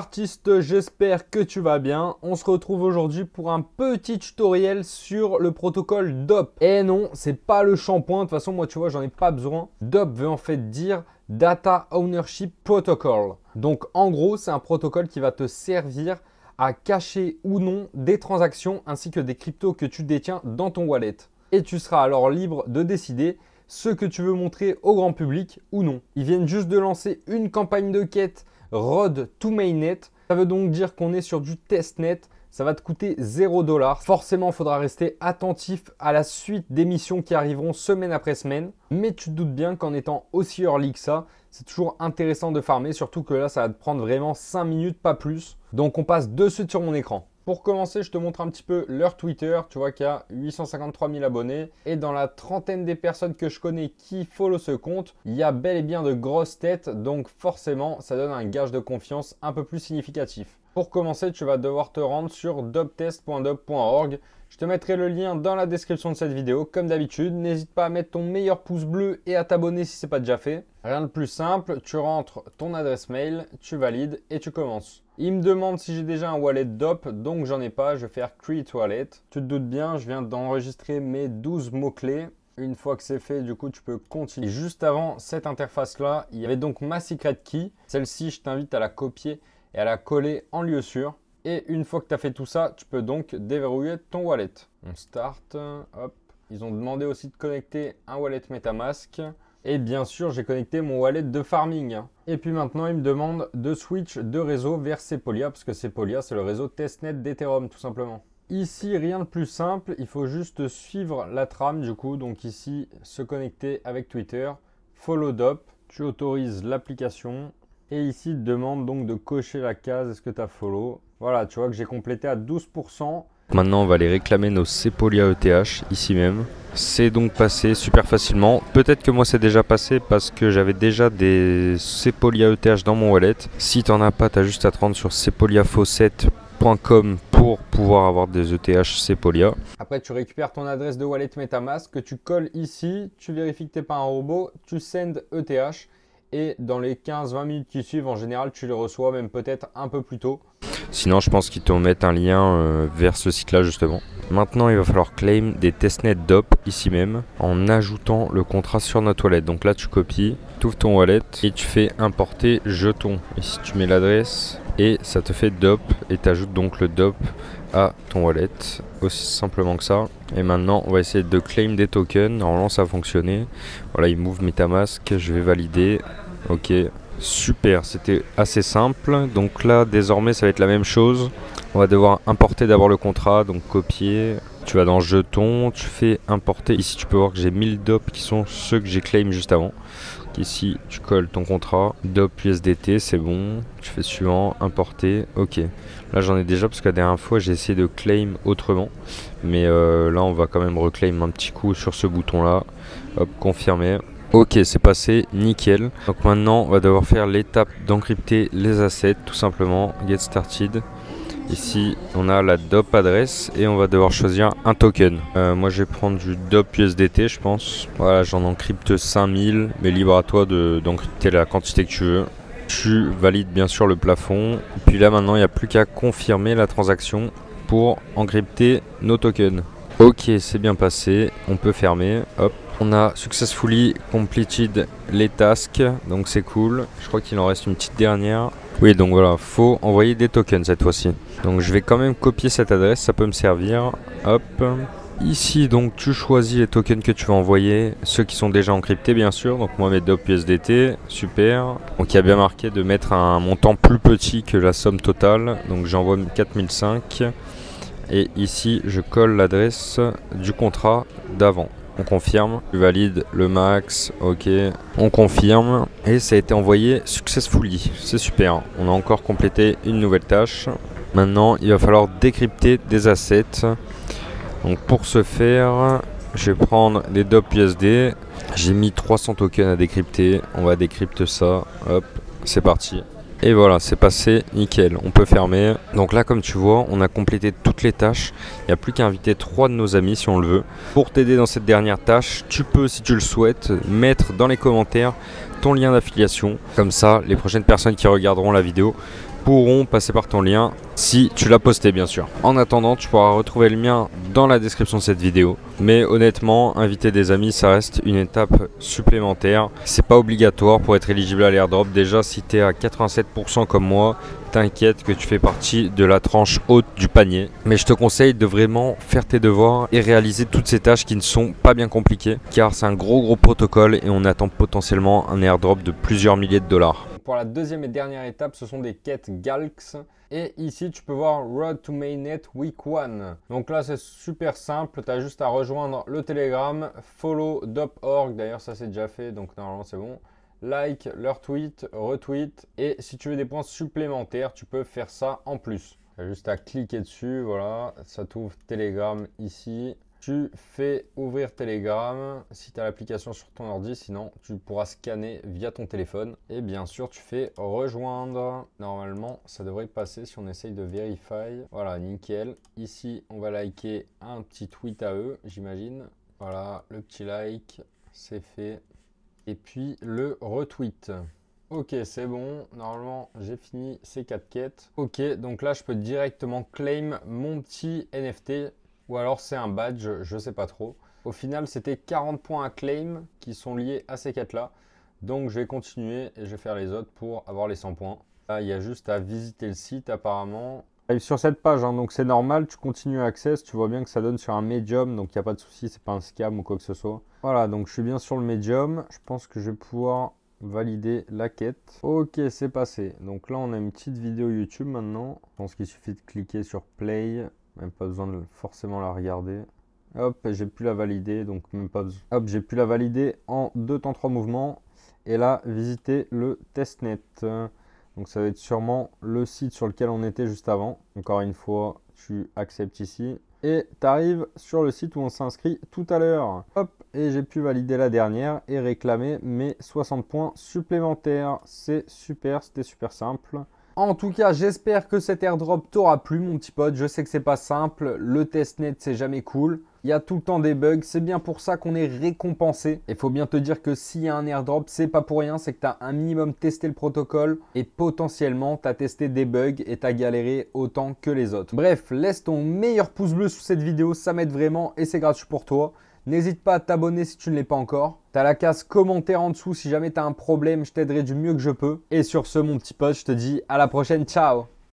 l'artiste, j'espère que tu vas bien. On se retrouve aujourd'hui pour un petit tutoriel sur le protocole DOP. Et non, c'est pas le shampoing, de toute façon moi tu vois j'en ai pas besoin. DOP veut en fait dire Data Ownership Protocol. Donc en gros c'est un protocole qui va te servir à cacher ou non des transactions ainsi que des cryptos que tu détiens dans ton wallet. Et tu seras alors libre de décider ce que tu veux montrer au grand public ou non. Ils viennent juste de lancer une campagne de quête Road to Mainnet. Ça veut donc dire qu'on est sur du testnet. Ça va te coûter 0$. Forcément, il faudra rester attentif à la suite des missions qui arriveront semaine après semaine. Mais tu te doutes bien qu'en étant aussi early que ça, c'est toujours intéressant de farmer. Surtout que là, ça va te prendre vraiment 5 minutes, pas plus. Donc, on passe de suite sur mon écran. Pour commencer, je te montre un petit peu leur Twitter. Tu vois qu'il y a 853 000 abonnés. Et dans la trentaine des personnes que je connais qui follow ce compte, il y a bel et bien de grosses têtes. Donc forcément, ça donne un gage de confiance un peu plus significatif. Pour commencer, tu vas devoir te rendre sur doptest.dop.org. Je te mettrai le lien dans la description de cette vidéo. Comme d'habitude, n'hésite pas à mettre ton meilleur pouce bleu et à t'abonner si ce n'est pas déjà fait. Rien de plus simple, tu rentres ton adresse mail, tu valides et tu commences. Il me demande si j'ai déjà un wallet DOP, donc j'en ai pas, je vais faire Create Wallet. Tu te doutes bien, je viens d'enregistrer mes 12 mots-clés. Une fois que c'est fait, du coup, tu peux continuer. Et juste avant cette interface-là, il y avait donc ma secret key. Celle-ci, je t'invite à la copier et à la coller en lieu sûr. Et une fois que tu as fait tout ça, tu peux donc déverrouiller ton wallet. On start, hop. Ils ont demandé aussi de connecter un wallet MetaMask. Et bien sûr, j'ai connecté mon wallet de farming. Et puis maintenant, ils me demandent de switch de réseau vers Sepolia, parce que Sepolia, c'est le réseau testnet d'Ethereum, tout simplement. Ici, rien de plus simple, il faut juste suivre la trame du coup. Donc ici, se connecter avec Twitter, follow DOP, tu autorises l'application. Et ici, il te demande donc de cocher la case, est-ce que tu as follow. Voilà, tu vois que j'ai complété à 12%. Maintenant, on va aller réclamer nos Sepolia ETH ici même. C'est donc passé super facilement. Peut-être que moi c'est déjà passé parce que j'avais déjà des Sepolia ETH dans mon wallet. Si tu n'en as pas, tu as juste à te rendre sur sepoliafaucet.com pour pouvoir avoir des ETH Sepolia. Après, tu récupères ton adresse de wallet MetaMask que tu colles ici. Tu vérifies que tu n'es pas un robot. Tu send ETH. Et dans les 15-20 minutes qui suivent, en général, tu les reçois même peut-être un peu plus tôt. Sinon, je pense qu'ils te mettent un lien vers ce site-là justement. Maintenant, il va falloir claim des testnet DOP ici même en ajoutant le contrat sur notre wallet. Donc là, tu copies, tu ouvres ton wallet et tu fais importer jeton. Ici, tu mets l'adresse et ça te fait DOP et tu ajoutes donc le DOP à ton wallet. Aussi simplement que ça. Et maintenant, on va essayer de claim des tokens. Normalement, ça a fonctionné. Voilà, il move MetaMask. Je vais valider. Ok. Super, c'était assez simple. Donc là, désormais, ça va être la même chose. On va devoir importer d'abord le contrat, donc copier. Tu vas dans jetons, tu fais importer. Ici, tu peux voir que j'ai 1000 DOP qui sont ceux que j'ai claim juste avant. Donc ici, tu colles ton contrat. DOP USDT, c'est bon. Tu fais suivant, importer. Ok. Là, j'en ai déjà parce que la dernière fois, j'ai essayé de claim autrement. Mais là, on va quand même reclaim un petit coup sur ce bouton-là. Hop, confirmer. Ok, c'est passé, nickel. Donc maintenant, on va devoir faire l'étape d'encrypter les assets, tout simplement. Get started. Ici, on a la DOP adresse et on va devoir choisir un token. Moi, je vais prendre du DOP USDT, je pense. Voilà, j'en encrypte 5000, mais libre à toi d'encrypter la quantité que tu veux. Tu valides bien sûr le plafond. Et puis là, maintenant, il n'y a plus qu'à confirmer la transaction pour encrypter nos tokens. Ok, c'est bien passé. On peut fermer. Hop. On a successfully completed les tasks, donc c'est cool. Je crois qu'il en reste une petite dernière. Oui, donc voilà, faut envoyer des tokens cette fois-ci. Donc je vais quand même copier cette adresse, ça peut me servir. Hop. Ici, donc tu choisis les tokens que tu vas envoyer, ceux qui sont déjà encryptés bien sûr. Donc moi mes DOP USDT, super. Donc il y a bien marqué de mettre un montant plus petit que la somme totale. Donc j'envoie 4005. Et ici, je colle l'adresse du contrat d'avant. On confirme, tu valides le max, ok, on confirme et ça a été envoyé successfully, c'est super. On a encore complété une nouvelle tâche. Maintenant, il va falloir décrypter des assets. Donc pour ce faire, je vais prendre des DOP USD. J'ai mis 300 tokens à décrypter, on va décrypter ça, hop, c'est parti. Et voilà, c'est passé, nickel, on peut fermer. Donc là, comme tu vois, on a complété toutes les tâches. Il n'y a plus qu'à inviter 3 de nos amis si on le veut. Pour t'aider dans cette dernière tâche, tu peux, si tu le souhaites, mettre dans les commentaires ton lien d'affiliation. Comme ça, les prochaines personnes qui regarderont la vidéo pourront passer par ton lien si tu l'as posté bien sûr. En attendant, tu pourras retrouver le mien dans la description de cette vidéo. Mais honnêtement, inviter des amis, ça reste une étape supplémentaire. C'est pas obligatoire pour être éligible à l'airdrop. Déjà, si tu es à 87% comme moi, t'inquiète que tu fais partie de la tranche haute du panier. Mais je te conseille de vraiment faire tes devoirs et réaliser toutes ces tâches qui ne sont pas bien compliquées, car c'est un gros protocole et on attend potentiellement un airdrop de plusieurs milliers de dollars. Pour la deuxième et dernière étape, ce sont des quêtes Galx. Et ici, tu peux voir Road to Mainnet Week 1. Donc là, c'est super simple. Tu as juste à rejoindre le Telegram, follow dop.org. D'ailleurs, ça c'est déjà fait, donc normalement c'est bon. Like leur tweet, retweet. Et si tu veux des points supplémentaires, tu peux faire ça en plus. Tu as juste à cliquer dessus, voilà. Ça t'ouvre Telegram ici. Tu fais ouvrir Telegram si tu as l'application sur ton ordi, sinon tu pourras scanner via ton téléphone. Et bien sûr, tu fais rejoindre. Normalement, ça devrait passer si on essaye de vérifier. Voilà, nickel. Ici, on va liker un petit tweet à eux, j'imagine. Voilà, le petit like, c'est fait. Et puis le retweet. Ok, c'est bon. Normalement, j'ai fini ces 4 quêtes. Ok, donc là, je peux directement claim mon petit NFT. Ou alors c'est un badge, je sais pas trop. Au final, c'était 40 points à claim qui sont liés à ces quêtes-là. Donc je vais continuer et je vais faire les autres pour avoir les 100 points. Là, il y a juste à visiter le site apparemment. Arrive sur cette page, hein, donc c'est normal, tu continues Access, tu vois bien que ça donne sur un Medium, donc il n'y a pas de souci, c'est pas un scam ou quoi que ce soit. Voilà, donc je suis bien sur le Medium, je pense que je vais pouvoir valider la quête. Ok, c'est passé. Donc là, on a une petite vidéo YouTube maintenant. Je pense qu'il suffit de cliquer sur Play. Même pas besoin de forcément la regarder. Hop, j'ai pu la valider, donc même pas besoin. Hop, j'ai pu la valider en 2 temps 3 mouvements. Et là, visiter le testnet. Donc ça va être sûrement le site sur lequel on était juste avant. Encore une fois, tu acceptes ici. Et tu arrives sur le site où on s'est inscrit tout à l'heure. Hop, et j'ai pu valider la dernière et réclamer mes 60 points supplémentaires. C'est super, c'était super simple. En tout cas, j'espère que cet airdrop t'aura plu, mon petit pote. Je sais que c'est pas simple. Le testnet, c'est jamais cool. Il y a tout le temps des bugs. C'est bien pour ça qu'on est récompensé. Il faut bien te dire que s'il y a un airdrop, c'est pas pour rien. C'est que tu as un minimum testé le protocole et potentiellement, tu as testé des bugs et tu as galéré autant que les autres. Bref, laisse ton meilleur pouce bleu sous cette vidéo. Ça m'aide vraiment et c'est gratuit pour toi. N'hésite pas à t'abonner si tu ne l'es pas encore. Tu as la case commentaire en dessous si jamais tu as un problème, je t'aiderai du mieux que je peux. Et sur ce, mon petit pote, je te dis à la prochaine. Ciao!